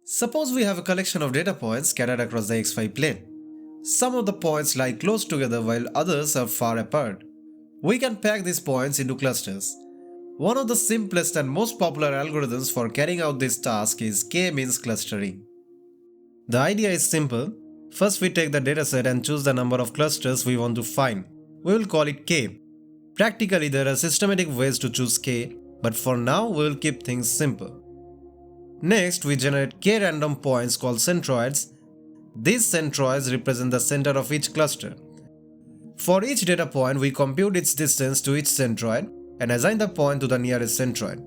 Suppose we have a collection of data points scattered across the xy plane. Some of the points lie close together while others are far apart. We can pack these points into clusters. One of the simplest and most popular algorithms for carrying out this task is k-means clustering. The idea is simple. First we take the dataset and choose the number of clusters we want to find. We will call it k. Practically there are systematic ways to choose k, but for now we will keep things simple. Next, we generate k random points called centroids. These centroids represent the center of each cluster. For each data point, we compute its distance to each centroid and assign the point to the nearest centroid.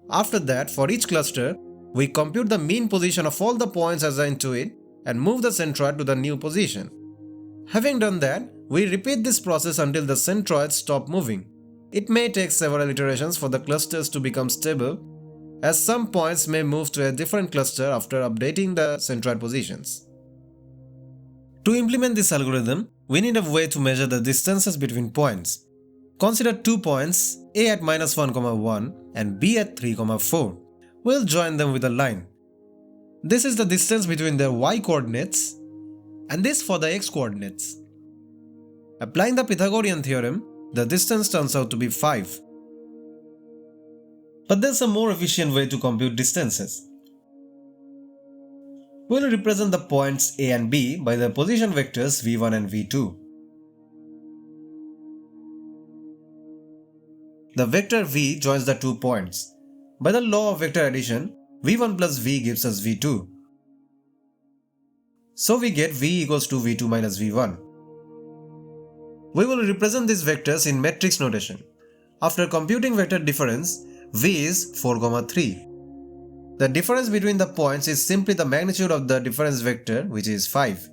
After that, for each cluster, we compute the mean position of all the points assigned to it and move the centroid to the new position. Having done that, we repeat this process until the centroids stop moving. It may take several iterations for the clusters to become stable, as some points may move to a different cluster after updating the centroid positions. To implement this algorithm, we need a way to measure the distances between points. Consider two points, A at -1, and B at 3, 4. We'll join them with a line. This is the distance between their y coordinates and this for the x coordinates. Applying the Pythagorean theorem, the distance turns out to be 5. But there's a more efficient way to compute distances. We'll represent the points A and B by their position vectors v1 and v2. The vector v joins the 2 points. By the law of vector addition, v1 plus v gives us v2. So we get v equals to v2 minus v1. We will represent these vectors in matrix notation. After computing vector difference, v is 4, 3. The difference between the points is simply the magnitude of the difference vector, which is 5.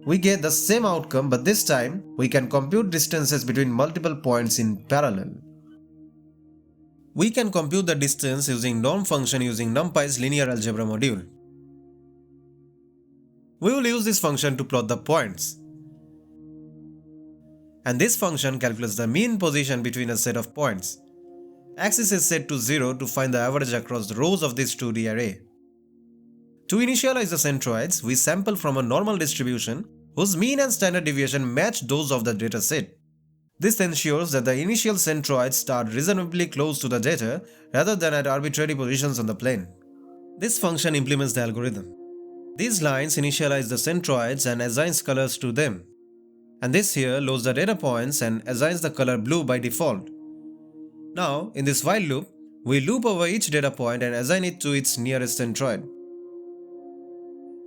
We get the same outcome, but this time we can compute distances between multiple points in parallel. We can compute the distance using norm function using NumPy's linear algebra module. We will use this function to plot the points. And this function calculates the mean position between a set of points. Axis is set to 0 to find the average across the rows of this 2D array. To initialize the centroids, we sample from a normal distribution whose mean and standard deviation match those of the dataset. This ensures that the initial centroids start reasonably close to the data rather than at arbitrary positions on the plane. This function implements the algorithm. These lines initialize the centroids and assigns colors to them. And this here loads the data points and assigns the color blue by default. Now, in this while loop, we loop over each data point and assign it to its nearest centroid.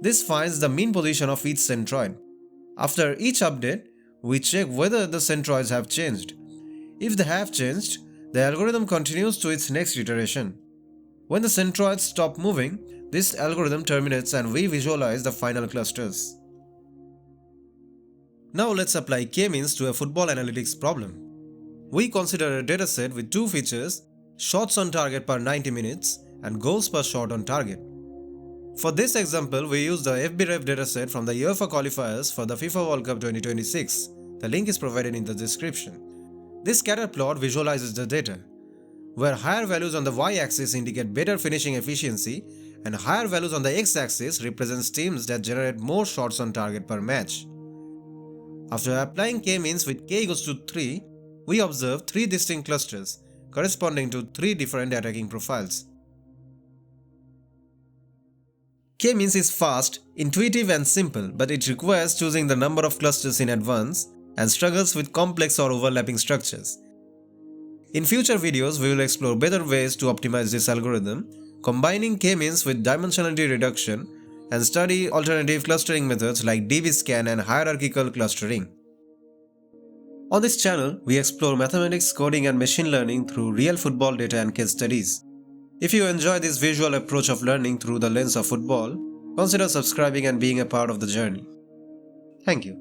This finds the mean position of each centroid. After each update, we check whether the centroids have changed. If they have changed, the algorithm continues to its next iteration. When the centroids stop moving, this algorithm terminates and we visualize the final clusters. Now let's apply k-means to a football analytics problem. We consider a dataset with two features, shots on target per 90 minutes and goals per shot on target. For this example, we use the FBref dataset from the UEFA Qualifiers for the FIFA World Cup 2026. The link is provided in the description. This scatter plot visualizes the data, where higher values on the y-axis indicate better finishing efficiency and higher values on the x-axis represents teams that generate more shots on target per match. After applying k-means with k equals to 3, we observe 3 distinct clusters corresponding to 3 different attacking profiles. K-means is fast, intuitive and simple, but it requires choosing the number of clusters in advance and struggles with complex or overlapping structures. In future videos, we will explore better ways to optimize this algorithm, combining k-means with dimensionality reduction and study alternative clustering methods like DB-scan and hierarchical clustering. On this channel, we explore mathematics, coding and machine learning through real football data and case studies. If you enjoy this visual approach of learning through the lens of football, consider subscribing and being a part of the journey. Thank you.